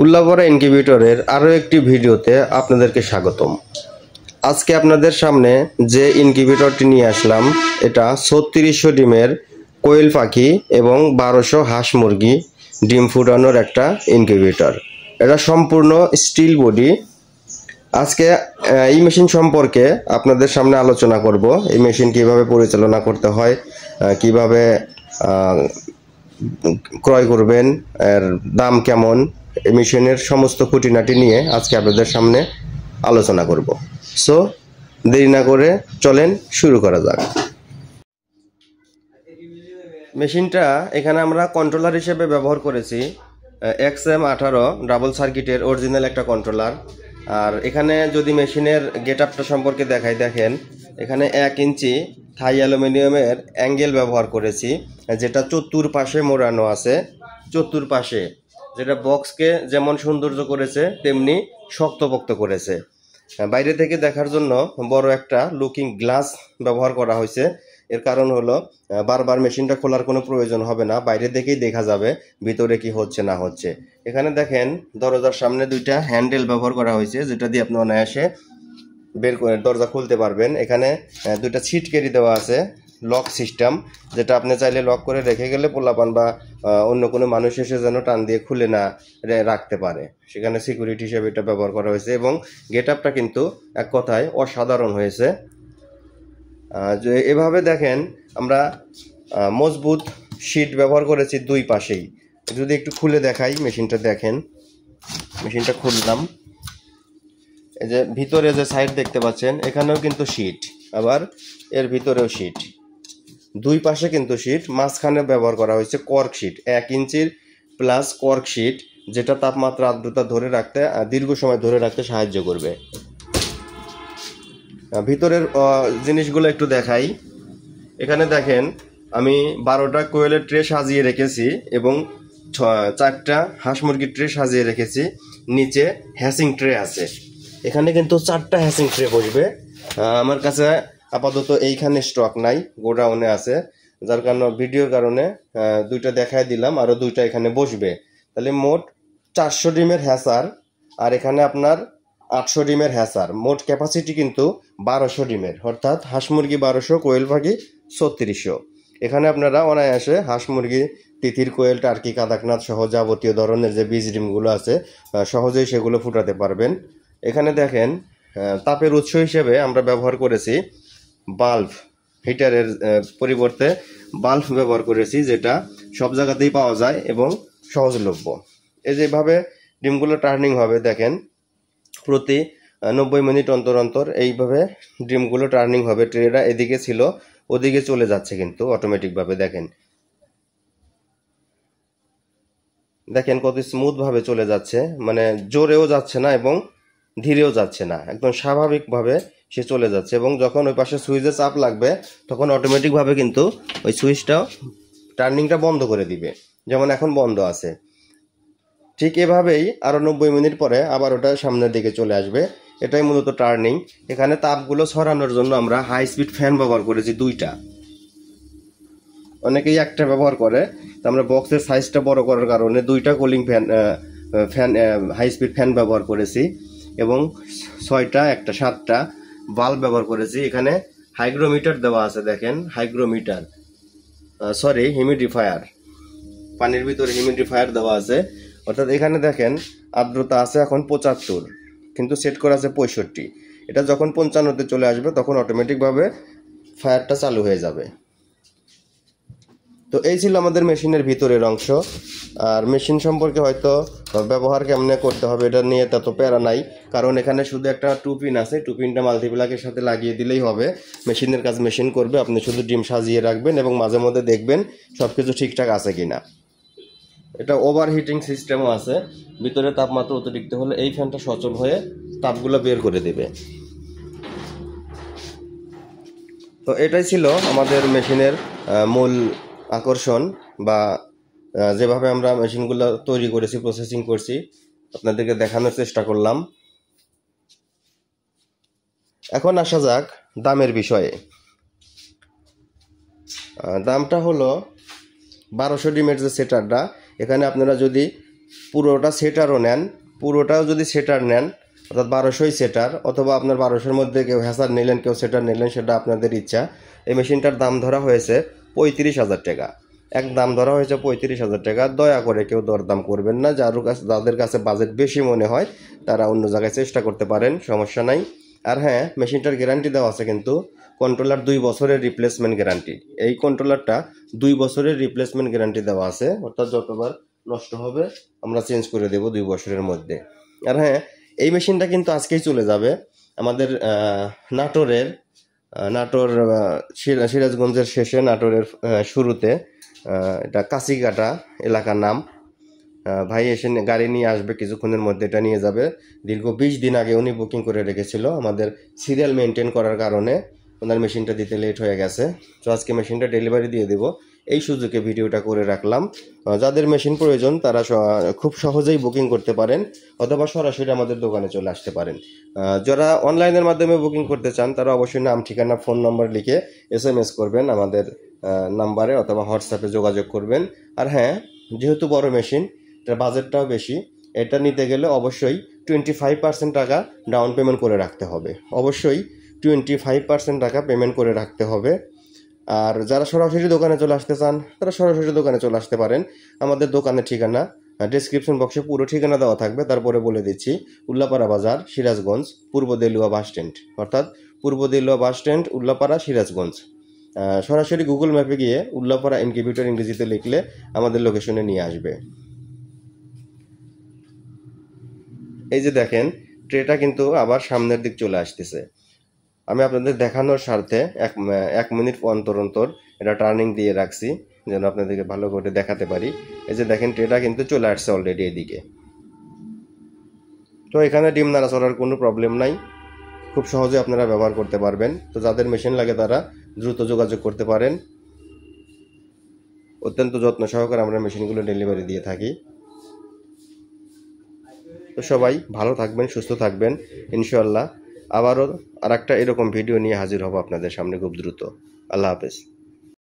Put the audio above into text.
উল্লাভরা ইনকিউবেটরের আরও একটি ভিডিওতে আপনাদেরকে স্বাগতম। আজকে আপনাদের সামনে যে ইনকিউবেটরটি নিয়ে আসলাম এটা 3600 ডিমের কোয়েল পাখি এবং 1200 হাঁস মুরগি ডিম ফুটানোর একটা ইনকিউবেটর। এটা সম্পূর্ণ স্টিল বডি। আজকে এই মেশিন সম্পর্কে আপনাদের সামনে আলোচনা করব। এই মেশিন কিভাবে পরিচালনা করতে হয়, কিভাবে ক্রয় করবেন, এর দাম কেমন, এই মেশিনের সমস্ত খুঁটিনাটি নিয়ে আজকে আপনাদের সামনে আলোচনা করব। সো দেরি না করে চলেন শুরু করা যাক। মেশিনটা এখানে আমরা কন্ট্রোলার হিসেবে ব্যবহার করেছি XM18 ডাবল সার্কিটের অরিজিনাল একটা কন্ট্রোলার। আর এখানে যদি মেশিনের গেট আপটা সম্পর্কে দেখেন, এখানে 1 ইঞ্চি থাই অ্যালুমিনিয়ামের অ্যাঙ্গেল ব্যবহার করেছি, যেটা চতুর্পাশে মোড়ানো আছে। চতুর্পাশে যেটা বক্সকে যেমন সৌন্দর্য করেছে তেমনি শক্তপোক্ত করেছে। বাইরে থেকে দেখার জন্য বড় একটা লুকিং গ্লাস ব্যবহার করা হয়েছে। এর কারণ হলো বারবার মেশিনটা খোলার কোনো প্রয়োজন হবে না, বাইরে থেকেই দেখা যাবে ভিতরে কি হচ্ছে না হচ্ছে। এখানে দেখেন দরজার সামনে দুইটা হ্যান্ডেল ব্যবহার করা হয়েছে, যেটা দিয়ে আপনি অনায়াসে বের করে দরজা খুলতে পারবেন। এখানে দুইটা ছিট কেরি দেওয়া আছে, লক সিস্টেম, যেটা আপনি চাইলে লক করে রেখে গেলে পোলাপান বা অন্য কোনো মানুষ এসে যেন টান দিয়ে খুলে না রাখতে পারে, সেখানে সিকিউরিটি হিসেবে এটা ব্যবহার করা হয়েছে। এবং গেট আপটা কিন্তু এক কথায় অসাধারণ হয়েছে। যে এভাবে দেখেন আমরা মজবুত শীট ব্যবহার করেছি দুই পাশেই। যদি একটু খুলে দেখাই মেশিনটা, দেখেন মেশিনটা খুললাম, এই যে ভিতরে যে সাইড দেখতে পাচ্ছেন এখানেও কিন্তু শীট, আবার এর ভিতরেও শীট, দুই পাশে কিন্তু শীট। মাঝখানে ব্যবহার করা হয়েছে কর্ক শীট, 1 ইঞ্চির প্লাস কর্ক শীট, যেটা তাপমাত্রা আর্দ্রতা ধরে রাখতে, দীর্ঘ সময় ধরে রাখতে সাহায্য করবে। ভিতরের জিনিসগুলো একটু দেখাই। এখানে দেখেন আমি 12টা কোয়েলের ট্রে সাজিয়ে রেখেছি এবং 4টা হাঁস মুরগির ট্রে সাজিয়ে রেখেছি। নিচে হ্যাসিং ট্রে আছে, এখানে কিন্তু 4টা হ্যাসিং ট্রে বসবে। আমার কাছে আপাতত এইখানে স্টক নাই, গোডাউনে আছে, যার কারণে ভিডিওর কারণে 2টা দেখাই দিলাম, আরও 2টা এখানে বসবে। তাহলে মোট 400 ডিমের হ্যাসার, আর এখানে আপনার 800 ডিমের হ্যাসার। মোট ক্যাপাসিটি কিন্তু 1200 ডিমের, অর্থাৎ হাঁস মুরগি 1200, কোয়েল পাখি 3600। এখানে আপনারা অনায়াসে হাঁস মুরগি, তিতির, কোয়েল, টার্কি, কাদাকনাথ সহ যাবতীয় ধরনের যে বীজ ডিমগুলো আছে সহজেই সেগুলো ফুটাতে পারবেন। এখানে দেখেন তাপের উৎস হিসেবে আমরা ব্যবহার করেছি বাল্ব। হিটারের পরিবর্তে বাল্ব ব্যবহার করেছি, যেটা সব জায়গাতেই পাওয়া যায় এবং সহজলভ্য। এই যেভাবে ডিমগুলো টার্নিং হবে দেখেন, প্রতি 90 মিনিট অন্তর অন্তর এইভাবে ডিমগুলো টার্নিং হবে। ট্রেটা এদিকে ছিল, ওদিকে চলে যাচ্ছে কিন্তু অটোমেটিকভাবে। দেখেন কত স্মুথভাবে চলে যাচ্ছে, মানে জোরেও যাচ্ছে না এবং ধীরেও যাচ্ছে না, একদম স্বাভাবিকভাবে সে চলে যাচ্ছে। এবং যখন ওই পাশে সুইচে চাপ লাগবে তখন অটোমেটিকভাবে কিন্তু ওই সুইচটা টার্নিংটা বন্ধ করে দিবে, যেমন এখন বন্ধ আছে। ঠিক এভাবেই আরও 90 মিনিট পরে আবার ওটা সামনের দিকে চলে আসবে। এটাই মূলত টার্নিং। এখানে তাপগুলো ছড়ানোর জন্য আমরা হাই স্পিড ফ্যান ব্যবহার করেছি 2টা, অনেকেই একটা ব্যবহার করে। তো আমরা বক্সের সাইজটা বড় করার কারণে 2টা cooling fan high speed fan ব্যবহার করেছি এবং 6টা, একটা 7টা বাল্ব ব্যবহার করেছি। এখানে হাইগ্রোমিটার দেওয়া আছে, দেখেন হাইগ্রোমিটার, হিউমিডিফায়ার, পানির ভিতরে হিউমিডিফায়ার দেওয়া আছে। অর্থাৎ এখানে দেখেন আর্দ্রতা আছে এখন 75, কিন্তু সেট করা আছে 65। এটা যখন 55-তে চলে আসবে তখন অটোমেটিকভাবে ফায়ারটা চালু হয়ে যাবে। তো এই ছিল আমাদের মেশিনের ভিতরের অংশ। আর মেশিন সম্পর্কে হয়তো ব্যবহার কেমনে করতে হবে এটা নিয়ে তত প্যারা নাই, কারণ এখানে শুধু একটা টুপিন আছে, টুপিনটা মাল্টিপ্লাকের সাথে লাগিয়ে দিলেই হবে। মেশিনের কাজ মেশিন করবে, আপনি শুধু ডিম সাজিয়ে রাখবেন এবং মাঝে মধ্যে দেখবেন সব কিছু ঠিকঠাক আছে কিনা। এটা ওভার হিটিং সিস্টেমও আছে, ভিতরে তাপমাত্রা অতিরিক্ত হলে এই ফ্যানটা সচল হয়ে তাপগুলো বের করে দেবে। তো এটাই ছিল আমাদের মেশিনের মূল আকর্ষণ, বা যেভাবে আমরা মেশিনগুলো তৈরি করেছি, প্রসেসিং করছি, আপনাদেরকে দেখানোর চেষ্টা করলাম। এখন আসা যাক দামের বিষয়ে। দামটা হলো 1200 ডিমের যে সেটারটা, এখানে আপনারা যদি পুরোটা সেটারও নেন, পুরোটাও যদি সেটার নেন অর্থাৎ 1200ই সেটার, অথবা আপনার 1200-এর মধ্যে কেউ হ্যাসার নিলেন কেউ সেটার নিলেন, সেটা আপনাদের ইচ্ছা। এই মেশিনটার দাম ধরা হয়েছে 35,000 টাকা। এক দাম ধরা হয়েছে 35,000 টাকা। দয়া করে কেউ দরদাম করবেন না। যাদের কাছে বাজেট বেশি মনে হয় তারা অন্য জায়গায় চেষ্টা করতে পারেন, সমস্যা নাই। আর হ্যাঁ, মেশিনটার গ্যারান্টি দেওয়া আছে কিন্তু কন্ট্রোলার 2 বছরের রিপ্লেসমেন্ট গ্যারান্টি। এই কন্ট্রোলারটা 2 বছরের রিপ্লেসমেন্ট গ্যারান্টি দেওয়া আছে, অর্থাৎ যতবার নষ্ট হবে আমরা চেঞ্জ করে দেব 2 বছরের মধ্যে। আর হ্যাঁ, এই মেশিনটা কিন্তু আজকেই চলে যাবে আমাদের নাটোর সিরাজগঞ্জের শেষে, নাটোরের শুরুতে, এটা কাছিকাটা এলাকার নাম। ভাই এসে গাড়ি নিয়ে আসবে, কিছুক্ষণের মধ্যে এটা নিয়ে যাবে। দীর্ঘ 20 দিন আগে উনি বুকিং করে রেখেছিল, আমাদের সিরিয়াল মেনটেন করার কারণে ওনার মেশিনটা দিতে লেট হয়ে গেছে। তো আজকে মেশিনটা ডেলিভারি দিয়ে দেব, এই সুযোগে ভিডিওটা করে রাখলাম। যাদের মেশিন প্রয়োজন তারা খুব সহজেই বুকিং করতে পারেন, অথবা সরাসরি আমাদের দোকানে চলে আসতে পারেন। যারা অনলাইনের মাধ্যমে বুকিং করতে চান তারা অবশ্যই নাম, ঠিকানা, ফোন নম্বর লিখে SMS করবেন আমাদের নাম্বারে, অথবা হোয়াটসঅ্যাপে যোগাযোগ করবেন। আর হ্যাঁ, যেহেতু বড় মেশিন, এটার বাজেটটাও বেশি, এটা নিতে গেলে অবশ্যই 25% টাকা ডাউন পেমেন্ট করে রাখতে হবে। অবশ্যই 25% টাকা পেমেন্ট করে রাখতে হবে। আর যারা সরাসরি দোকানে চলে আসতে চান তারা সরাসরি দোকানে চলে আসতে পারেন। আমাদের দোকানের ঠিকানা ডেসক্রিপশন বক্সে পুরো ঠিকানা দেওয়া থাকবে, তারপরে বলে দিচ্ছি। উল্লাপাড়া বাজার, সিরাজগঞ্জ, পূর্ব দেলুয়া বাস স্ট্যান্ড, অর্থাৎ পূর্ব দেলুয়া বাস স্ট্যান্ড, উল্লাপাড়া, সিরাজগঞ্জ। সরাসরি গুগল ম্যাপে গিয়ে উল্লাপাড়া ইনকিউবেটর ইংরেজিতে লিখলে আমাদের লোকেশনে নিয়ে আসবে। এই যে দেখেন, ট্রেটা কিন্তু আবার সামনের দিক চলে আসতেছে। আমি আপনাদের দেখানোর স্বার্থে 1 মিনিট অন্তর অন্তর এটা টার্নিং দিয়ে রাখছি, যেন আপনাদেরকে ভালো করে দেখাতে পারি। এই যে দেখেন, ট্রেটা কিন্তু চলে আসছে অলরেডি এদিকে। তো এখানে ডিম নাড়াচড়ার কোনো প্রবলেম নাই, খুব সহজে আপনারা ব্যবহার করতে পারবেন। তো যাদের মেশিন লাগে তারা দ্রুত যোগাযোগ করতে পারেন। অত্যন্ত যত্ন সহকারে আমরা মেশিনগুলো ডেলিভারি দিয়ে থাকি। তো সবাই ভালো থাকবেন, সুস্থ থাকবেন। ইনশাআল্লাহ আবারও আরেকটা এরকম ভিডিও নিয়ে হাজির হব আপনাদের সামনে খুব দ্রুত। আল্লাহ হাফেজ।